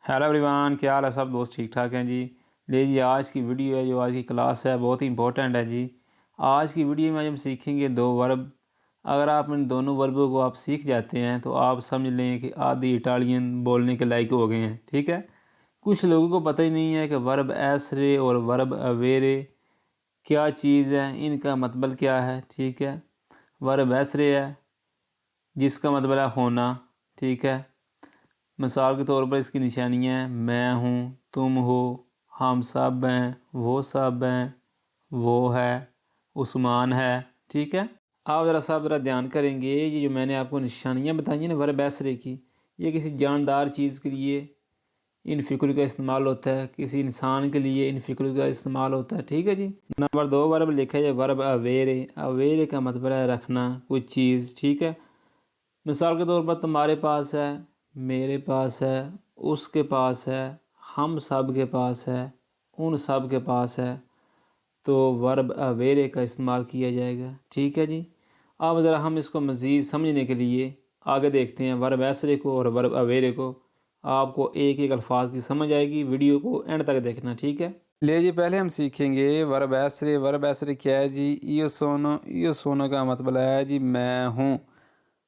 Hello everyone, क्या हाल है सब दोस्त? ठीक ठाक हैं जी। ले जी, आज की वीडियो है, जो आज की क्लास है बहुत ही इंपॉर्टेंट है जी। आज की वीडियो में हम सीखेंगे दो वर्ब। अगर आप इन दोनों वर्बों को आप सीख जाते हैं तो आप समझ लें कि आधी इटालियन बोलने के लायक हो गए हैं। ठीक है। कुछ लोगों को पता ही नहीं है कि वर्ब एसरे और वर्ब अवेरे क्या चीज़ है, इनका मतलब क्या है। ठीक है। वर्ब एसरे है जिसका मतलब है होना। ठीक है। मिसाल के तौर पर इसकी निशानियाँ हैं, मैं हूँ, तुम हो, हम सब हैं, वो सब हैं, वो है, उस्मान है। ठीक है। आप ज़रा ध्यान करेंगे, ये जो मैंने आपको निशानियाँ बताई हैं ना वर्ब एसरे की, ये किसी जानदार चीज़ के लिए इन फ़िक्र का इस्तेमाल होता है, किसी इंसान के लिए इन फ़िक्र का इस्तेमाल होता है। ठीक है जी। नंबर 2 वर्ब लिखा है वर्ब अवेरे। अवेरे का मतलब है रखना कुछ चीज़। ठीक है। मिसाल के तौर पर तुम्हारे पास है, मेरे पास है, उसके पास है, हम सब के पास है, उन सब के पास है, तो वर्ब अवेरे का इस्तेमाल किया जाएगा। ठीक है जी। अब ज़रा हम इसको मज़ीद समझने के लिए आगे देखते हैं वर्ब एसरे को और वर्ब अवेरे को। आपको एक एक अल्फाज की समझ आएगी, वीडियो को एंड तक देखना। ठीक है। ले जी, पहले हम सीखेंगे वर्ब एसरे। वर्ब एसरे क्या है जी? इयो सोनो का मतलब है जी मैं हूँ।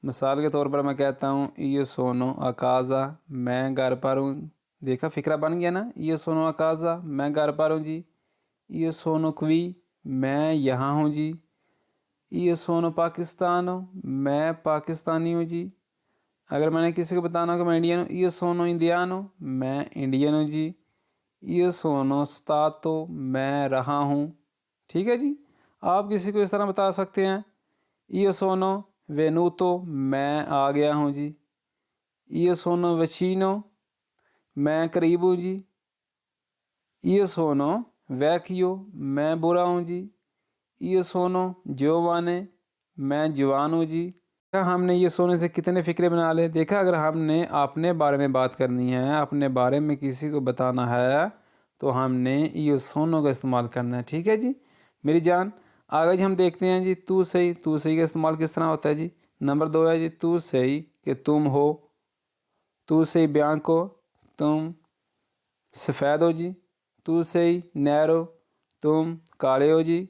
मिसाल के तौर पर मैं कहता हूँ ये सोनो अकाज़ा, मैं घर पर हूँ। देखा, फ़िक्रा बन गया ना। ये सोनो अकाज़ा, मैं घर पर हूँ जी। ये सोनो क्वी, मैं यहाँ हूँ जी। ये सोनो पाकिस्तानो, मैं पाकिस्तानी हूँ जी। अगर मैंने किसी को बताना हो कि मैं इंडियन हूँ, ये सोनो इंडियानो, मैं इंडियन हूँ जी। ये सोनो स्तातो, मैं रहा हूँ। ठीक है जी। आप किसी को इस तरह बता सकते हैं, ये सोनो वेनूतो, मैं आ गया हूँ जी। ये सोनो वचीनो, मैं करीब हूँ जी। ये सोनो वैकियो, मैं बुरा हूँ जी। ये सोनो जोवाने, मैं जवान हूँ जी। देखा हमने ये सोने से कितने फ़िक्रे बना ले। देखा, अगर हमने अपने बारे में बात करनी है, अपने बारे में किसी को बताना है, तो हमने ये सोनो का इस्तेमाल करना है। ठीक है जी मेरी जान। आगे जी हम देखते हैं जी तू सही। तू सही का इस्तेमाल किस तरह होता है जी? नंबर 2 है जी तू सही कि तुम हो। तू सही बियांको, तुम सफ़ेद हो जी। तू सही नैरो, तुम काले हो जी।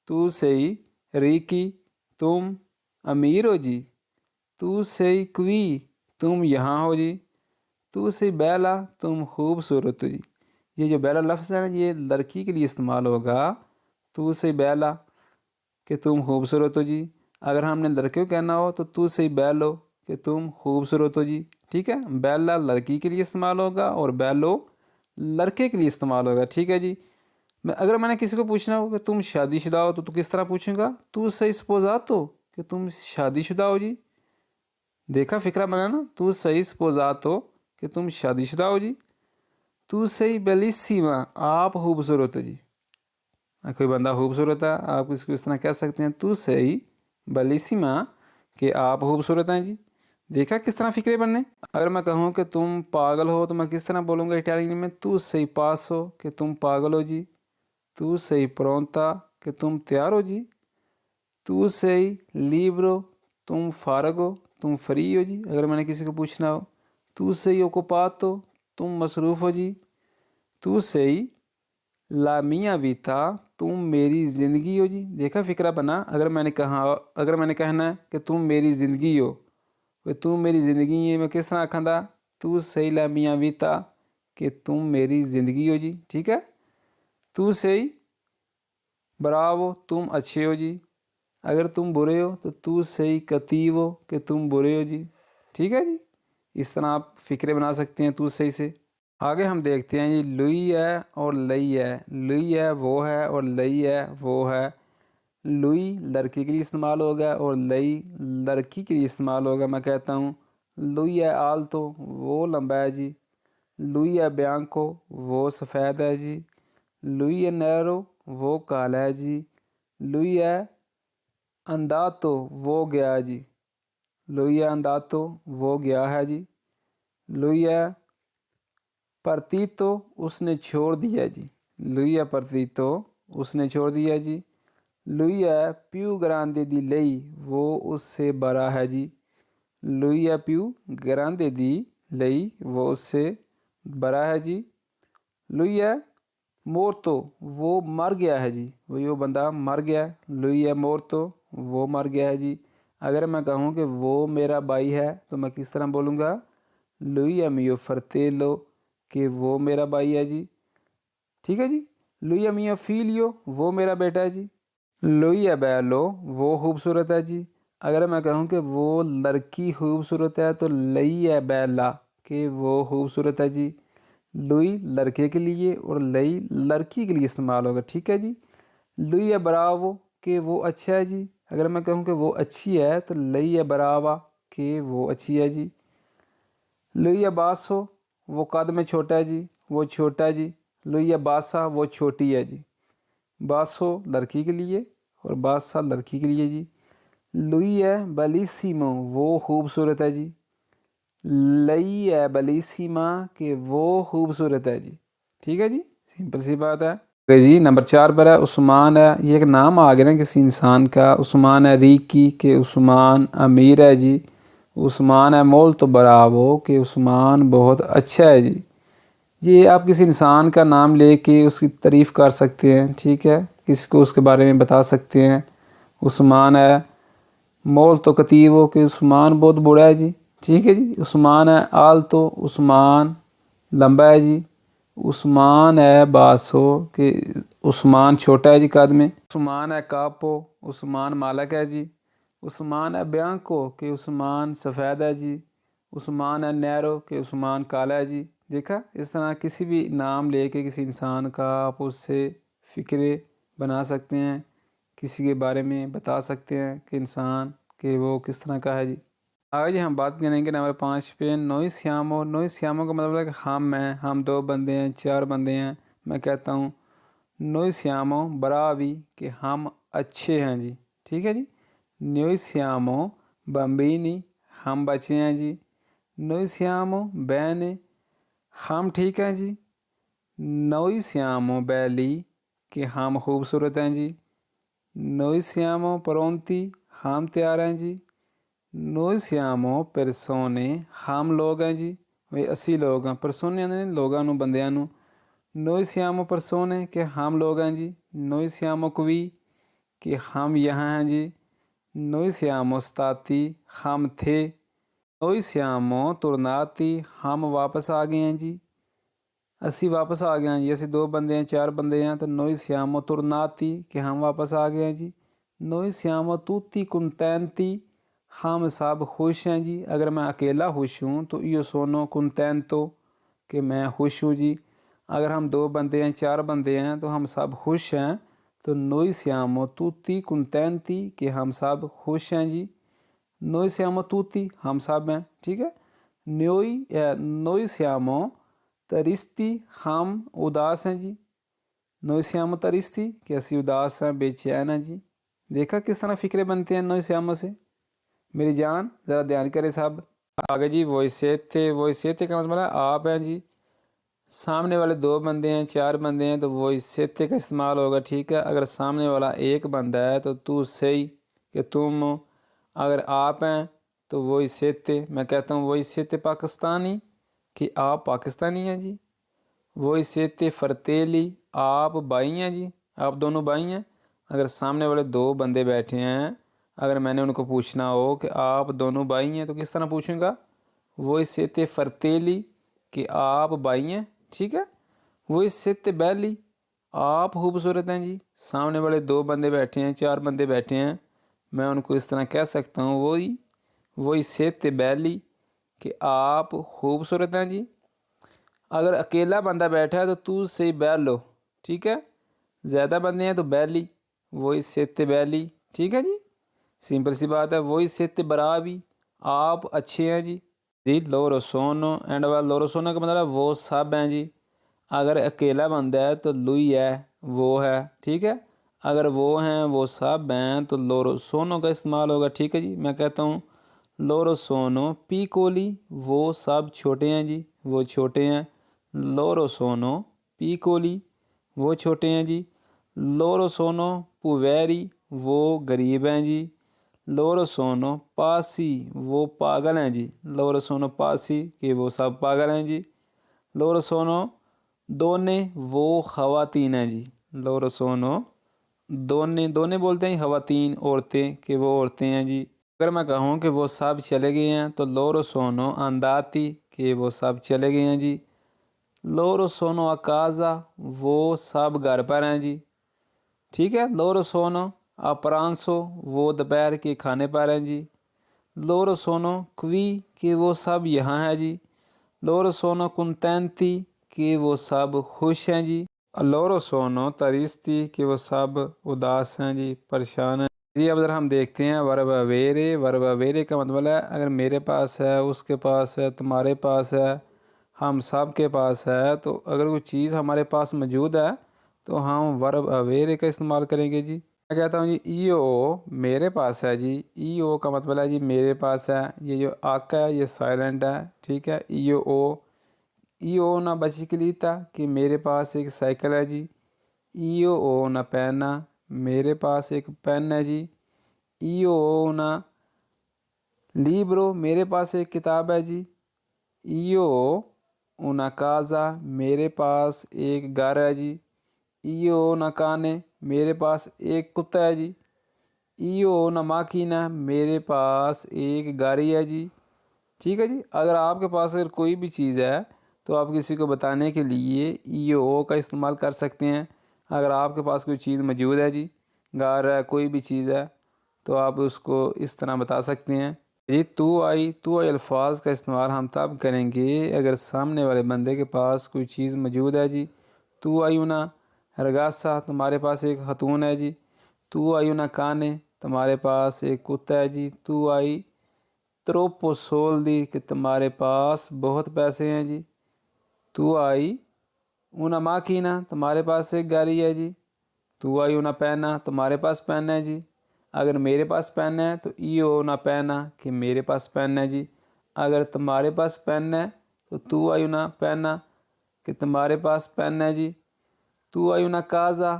तू सही रीकी, तुम अमीर हो जी। तू सही क्वी, तुम यहाँ हो जी। तू सही बैला, तुम खूबसूरत हो जी। ये जो बैला लफ्ज़ है ना, ये लड़की के लिए इस्तेमाल होगा। तू सही बैला कि तुम खूबसूरत हो जी। अगर हमने लड़के को कहना हो तो तू सही बैलो कि तुम खूबसूरत हो जी। ठीक है। बैला लड़की के लिए इस्तेमाल होगा और बैलो लड़के के लिए इस्तेमाल होगा। ठीक है जी। अगर मैंने किसी को पूछना हो कि तुम शादीशुदा हो तो किस तरह पूछूंगा? तू सही स्पोजातो कि तुम शादीशुदा हो जी। देखा, फ़िक्रा बना ना। तू सही स्पोजातो कि तुम शादीशुदा हो जी। तू सही बेलिसीमा, आप खूबसूरत हो जी। कोई बंदा खूबसूरत है, आप इसको इस तरह कह सकते हैं तू सही बेलिसीमा कि आप खूबसूरत हैं जी। देखा किस तरह फ़िक्रे बनने। अगर मैं कहूँ कि तुम पागल हो तो मैं किस तरह बोलूँगा इटालियन में? तू सही पासो कि तुम पागल हो जी। तू सही प्रोंता कि तुम तैयार हो जी। तू सही लिब्रो, तुम फारग हो, तुम फ्री हो जी। अगर मैंने किसी को पूछना हो तू सही ओकुपातो, तुम मसरूफ़ हो जी। तू सही ला मिया वीता, तुम मेरी ज़िंदगी हो जी। देखा फ़िक्रा बना। अगर मैंने कहना है कि तुम मेरी ज़िंदगी हो, तो तुम मेरी ज़िंदगी है, मैं किस तरह आखंदा? तू सही ला मिया वीता कि तुम मेरी ज़िंदगी हो जी। ठीक है। तू सही ब्रावो, तुम अच्छे हो जी। अगर तुम बुरे हो तो तू सही कतीवो कि तुम बुरे हो जी। ठीक है जी। इस तरह आप फ़िक्रे बना सकते हैं तू सही से। आगे हम देखते हैं जी लुई है और लई है। लुई है वो है और लई है वो है। लुई लड़के के लिए इस्तेमाल होगा और लई लड़की के लिए इस्तेमाल होगा। मैं कहता हूँ लुई है आल्तो, वो लंबा है जी। लुई है बियांको, वो सफ़ेद है जी। लुई है नैरो, वो काला है जी। लुई है अंदातो, वो गया है जी। लुई है अंदातो, वो गया है जी। लुई है परतीतो, उसने छोड़ दिया जी। लुई परतीतो, उसने छोड़ दिया जी। लुई प्यू ग्रांदे दी लई, वो उससे बड़ा है जी। लुई प्यू ग्रांदे दी लई, वो उससे बड़ा है जी। lui è morto, वो मर गया है जी, वो बंदा मर गया है। lui è morto, वो मर गया है जी। अगर मैं कहूँ कि वो मेरा भाई है तो मैं किस तरह बोलूँगा? lui è mio fratello, कि वो मेरा भाई है जी। ठीक है जी। lui è mio figlio, वो मेरा बेटा है जी। lui è bello, वो खूबसूरत है जी। अगर मैं कहूँ कि वो लड़की खूबसूरत है तो lei è bella, कि वो खूबसूरत है जी। lui लड़के के लिए और lei लड़की के लिए इस्तेमाल होगा। ठीक है जी। lui è bravo, कि वो अच्छा है जी। अगर मैं कहूँ कि वो अच्छी है तो lei è brava, कि वो अच्छी है जी। lui è basso, वो कद में छोटा है जी, वो छोटा है जी। lui è bassa, वो छोटी है जी। बासो लड़की के लिए और बासा लड़की के लिए जी। lui è bellissimo, वो खूबसूरत है जी। lei è bellissima, कि वो खूबसूरत है जी। ठीक है जी, सिंपल सी बात है। जी नंबर 4 पर है उस्मान है। ये एक नाम आ गया ना किसी इंसान का। उस्मान है रीकी, के उस्मान अमीर है जी। उस्मान है मोल्तो ब्रावो, कि उस्मान बहुत अच्छा है जी। ये आप किसी इंसान का नाम लेके उसकी तारीफ़ कर सकते हैं। ठीक है, किसी को उसके बारे में बता सकते हैं। उस्मान है मोल्तो कतीवो, कि उस्मान बहुत बड़ा है जी। ठीक है जी। उस्मान है आल्तो, उस्मान लंबा है जी। उस्मान है बासो, कि उस्मान छोटा है जी कद में। उस्मान है कापो, उस्मान मालक है जी। उस्मान है ब्यांको, कि उस्मान सफ़ेद है जी। उस्मान है नैरो, कि उस्मान काला है जी। देखा, इस तरह किसी भी नाम लेके किसी इंसान का आप उससे फ़िक्रे बना सकते हैं, किसी के बारे में बता सकते हैं कि इंसान कि वो किस तरह का है जी। आगे हम बात करेंगे नंबर 5 पे नोई श्यामो। नोई श्यामो का मतलब है कि हम 2 बंदे हैं, 4 बंदे हैं। मैं कहता हूँ नोई श्यामो बरावी, कि हम अच्छे हैं जी। ठीक है जी। नोई श्यामो बम्बीनी, हम बच्चे हैं जी। नोई श्यामो बैने, हम ठीक हैं जी। नोई श्यामो बैली, कि हम खूबसूरत हैं जी। नोई श्यामो परोंती, हम तैयार हैं जी। नोई श्यामो परसोने, हम लोग हैं जी। भाई 80 लोग हैं। परसोने ने लोगों नू बंदियां नू। नोई श्यामो परसोने, कि हम लोग हैं जी। नोई श्यामो क्वी, कि हम यहाँ हैं जी। नोई श्यामो स्ताती, हम थे। नोई श्यामो तुरनाती, हम वापस आ गए हैं जी। असी वापस आ गए हैं जी। असी 2 बंदे हैं, 4 बंदे हैं तो नोई श्यामो तुरनाती, कि हम वापस आ गए हैं जी। नोई श्यामो तूती कुंतैंती, हम सब खुश हैं जी। अगर मैं अकेला खुश हूँ तो यो सोनो कुंतैंतो, कि मैं खुश हूँ जी। अगर हम 2 बंदे हैं, 4 बंदे हैं तो हम सब खुश हैं तो नोई श्यामो तूती कुंतैंती, कि हम सब खुश हैं जी। नोई श्यामो तूती, हम सब हैं। ठीक है। नोई श्यामो तरिस्ती, हम उदास हैं जी। नोई श्यामो तरिस्ती, कि असी उदास हैं, बेचैन हैं जी। देखा किस तरह फ़िक्रे बनते हैं नोई श्यामो से। मेरी जान ज़रा ध्यान करें सब। आगे जी वोइसेते का मतलब है आप हैं जी। सामने वाले 2 बंदे हैं, 4 बंदे हैं तो वोइसेते का इस्तेमाल होगा। ठीक है। अगर सामने वाला एक बंदा है तो तू सही, कि तुम हो। अगर आप हैं तो वोइसेते, मैं कहता हूँ वोइसेते पाकिस्तानी, कि आप पाकिस्तानी हैं जी। वोइसेते फ्रतेली, आप भाई हैं जी, आप दोनों भाई हैं। अगर सामने वाले 2 बंदे बैठे हैं, अगर मैंने उनको पूछना हो कि आप दोनों भाई हैं तो किस तरह पूछूंगा? वोइसेते फ्रतेली, कि आप भाई हैं। ठीक है। वोइसेते बेली, आप खूबसूरत हैं जी। सामने वाले 2 बंदे बैठे हैं, 4 बंदे बैठे हैं, मैं उनको इस तरह कह सकता हूँ वोइसेते बेली, कि आप खूबसूरत हैं जी। अगर अकेला बंदा बैठा है तो तू से बैल लो। ठीक है। ज़्यादा बंदे हैं तो बैली, वही सेते बैली। ठीक है जी, सिंपल सी बात है। वही सेते बराबी, आप अच्छे हैं जी। जी लोरो सोनो एंड वाल लोरो सोनो का मतलब वो सब हैं जी। अगर अकेला बंदा है तो लुई है, वो है। ठीक है। अगर वो हैं, वो सब हैं तो लोरो सोनो का इस्तेमाल होगा। ठीक है जी। मैं कहता हूँ लोरो सोनो पीकोली, वो सब छोटे हैं जी, वो छोटे हैं। लोरो सोनो पीकोली, वो छोटे हैं जी। लोरो सोनो पुवेरी, वो गरीब हैं जी। लोरो सोनो पासी, वो पागल हैं जी। लोरो सोनो पासी, कि वो सब पागल हैं जी। loro sono donne वो ख़वातीन हैं जी। loro sono donne, donne बोलते हैं ख़वातीन, औरतें, कि वो औरतें हैं जी। अगर मैं कहूँ कि वो सब चले गए हैं तो loro sono andati, कि वो सब चले गए हैं जी। loro sono a casa, वो सब घर पर हैं जी। ठीक है। loro sono a pranzo, वो दोपहर के खाने पर हैं जी। loro sono qui, कि वो सब यहाँ हैं जी। loro sono contenti, कि वो सब खुश हैं जी। loro sono tristi, कि वो सब उदास हैं जी, परेशान हैं जी। अब अगर हम देखते हैं वर्ब अवेरे, वर्ब अवेरे का मतलब है अगर मेरे पास है, उसके पास है, तुम्हारे पास है, हम सब के पास है, तो अगर कोई चीज़ हमारे पास मौजूद है तो हम वर्ब अवेरे का इस्तेमाल करेंगे जी। मैं कहता हूँ जी ईओ मेरे पास है जी। ईओ का मतलब है जी मेरे पास है। ये जो आका है ये साइलेंट है, ठीक है। ईओ ना bicicletta, कि मेरे पास एक साइकिल है जी। ईओ ना पेना, मेरे पास एक पेन है जी। ईओ ना libro, मेरे पास एक किताब है जी। ईओ una casa, मेरे पास एक घर है जी। ईओ ना काने, मेरे पास एक कुत्ता है जी। ईओ ना माकीना, मेरे पास एक गाड़ी है जी। ठीक है जी। अगर आपके पास अगर कोई भी चीज़ है तो आप किसी को बताने के लिए ईओ का इस्तेमाल कर सकते हैं। अगर आपके पास कोई चीज़ मौजूद है जी, गार है, कोई भी चीज़ है, तो आप उसको इस तरह बता सकते हैं। ये तू आई अल्फाज का इस्तेमाल हम तब करेंगे अगर सामने वाले बंदे के पास कोई चीज़ मौजूद है जी। तू आयुना रगासा, तुम्हारे पास एक खतून है जी। तू आयुना काने, तुम्हारे पास एक कुत्ता है जी। तू आई त्रोपो सोल्दी, कि तुम्हारे पास बहुत पैसे हैं जी। तू आई una माकीना, तुम्हारे पास एक गाड़ी है जी। तू आई una पेना, तुम्हारे पास पेन है जी। अगर मेरे पास पेन है तो io una पेना, कि मेरे पास पेन है जी। अगर तुम्हारे पास पेन है तो तू आई una पेना, कि तुम्हारे पास पेन है जी। तू आई una casa,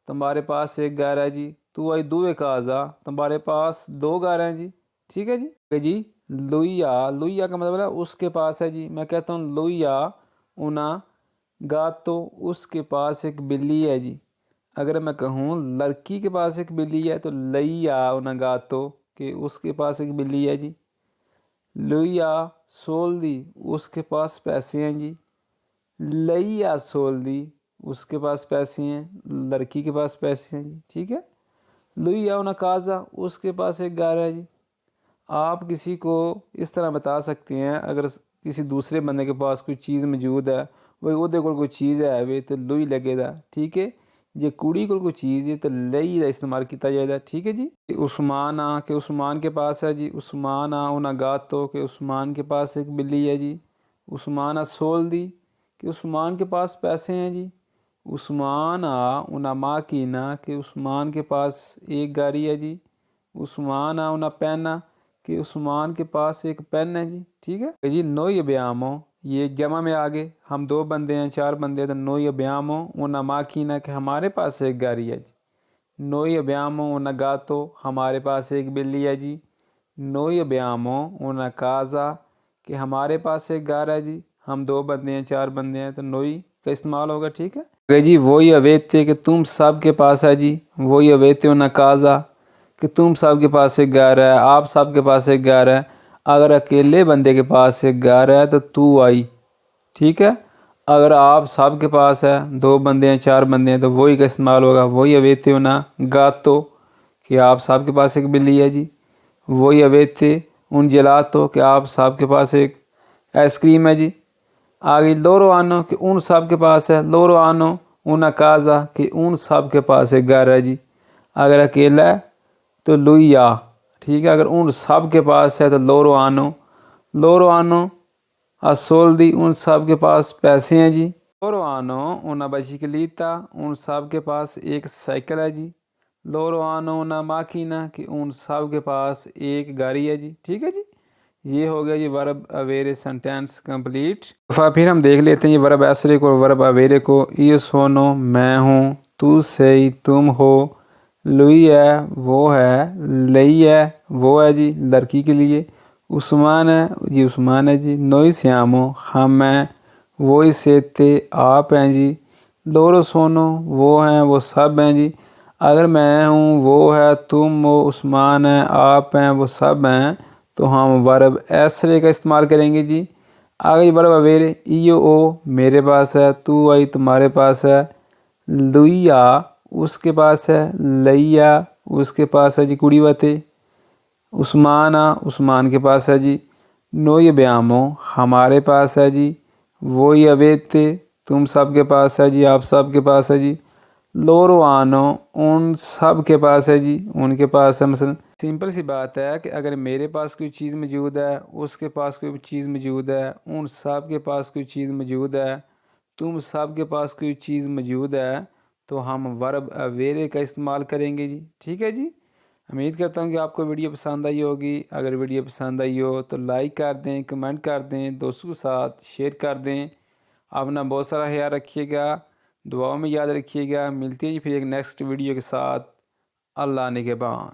तुम्हारे पास एक घर है जी। तू आई due casa, तुम्हारे पास दो घर हैं जी। ठीक है जी। लुइया, लुइया का मतलब है उसके पास है जी। मैं कहता हूँ लुइया una gato, उसके पास एक बिल्ली है जी। अगर मैं कहूँ लड़की के पास एक बिल्ली है तो लइया una gato, कि उसके पास एक बिल्ली है जी। लुइया सोल्दी, उसके पास पैसे हैं जी। लइया सोल्दी, उसके पास पैसे हैं, लड़की के पास पैसे हैं जी। ठीक है। लुइया una casa, उसके पास एक घर है जी। आप किसी को इस तरह बता सकते हैं अगर किसी दूसरे बंदे के पास कोई चीज़ मौजूद है, वो ਉਹਦੇ ਕੋਲ कोई चीज़ है वे तो लुई लगेगा। ठीक है। जे कुड़ी कोल कोई चीज़ है तो लई का इस्तेमाल किया जाएगा। ठीक है जी। उस्मान आ, के उस्मान के पास है जी। उस्मान आ una gato, के उस्मान के पास एक बिल्ली है जी। उस्मान आ soldi, कि उस्मान के पास पैसे हैं जी। उस्मान आ una macchina, कि उस्मान के पास एक गाड़ी है जी। उस्मान आ una penna, कि उस्मान के पास एक पेन है जी। ठीक है जी। नोई ब्यामो, ये जमा में आगे हम दो बंदे हैं, चार बंदे हैं, तो नोई ब्यामो una macchina, कि हमारे पास एक गाड़ी है जी। नोई ब्यामो una gato, हमारे पास एक बिल्ली है जी। नोई ब्यामो una casa, कि हमारे पास एक घर है जी। हम दो बंदे हैं, चार बंदे हैं, तो नोई का इस्तेमाल होगा। ठीक है जी। वही अवेते, कि तुम सब के पास है जी। वही अवेते una casa, कि तुम सब के पास एक घर है, आप सब के पास एक घर है। अगर अकेले बंदे के पास एक घर है तो तू आई। ठीक है। अगर आप सब के पास है, दो बंदे हैं, चार बंदे हैं, तो वही का इस्तेमाल होगा। वही अवेते una gato, कि आप सब के पास एक बिल्ली है जी। वही अवेते उन gelato, कि आप सब के पास एक आइसक्रीम है जी। आगे लोरो आनो, कि उन सब के पास है। लोरो आनो una casa, कि उन सब के पास एक घर है जी। अगर अकेला है तो लुइया। ठीक है। अगर उन सब के पास है तो लोरो आनो। लोरो आनो असोल्दी, उन सब के पास पैसे हैं जी। लोरो आनो una bicicletta, उन सब के पास एक साइकिल है जी। लोरो आनो una macchina, कि उन सब के पास एक गाड़ी है जी। ठीक है जी। ये हो गया जी वर्ब अवेरे सेंटेंस कंप्लीट। फिर हम देख लेते हैं ये वर्ब एसरे को और वर्ब अवेरे को। ये सोनो मैं हूँ, तू सही तुम हो, लुई है वो है, लई है वो है जी लड़की के लिए, उस्मान है जी उस्मान है जी, नोई श्यामो हम हैं, वही से थे आप हैं जी। लोरो सोनो वो हैं वो सब हैं जी। अगर मैं हूँ वो है, तुम हो, उस्मान है, आप हैं वो सब हैं, तो हम वर्ब एसरे का इस्तेमाल करेंगे जी। आगे वर्ब अवेरे इयो ओ मेरे पास है, तू आई तुम्हारे पास है, लुइया उसके पास है, लैया उसके पास है जी कुड़ी वते, उस्माना उस्मान के पास है जी। नोय ब्यामो हमारे पास है जी। वो ही अवैध थे तुम सब के पास है जी, आप सब के पास है जी। लोरो आनो उन सब के पास है जी, उनके पास है। मसलन सिंपल सी बात है कि अगर मेरे पास कोई चीज़ मौजूद है, उसके पास कोई चीज़ मौजूद है, उन सब के पास कोई चीज़ मौजूद है, तुम सब के पास कोई चीज़ मौजूद है, तो हम वर्ब अवेरे का इस्तेमाल करेंगे जी। ठीक है जी। उम्मीद करता हूँ कि आपको वीडियो पसंद आई होगी। अगर वीडियो पसंद आई हो तो लाइक कर दें, कमेंट कर दें, दोस्तों के साथ शेयर कर दें। अपना बहुत सारा ख्याल रखिएगा, दुआओं में याद रखिएगा। मिलती है जी फिर एक नेक्स्ट वीडियो के साथ। अल्लाह निगहबान।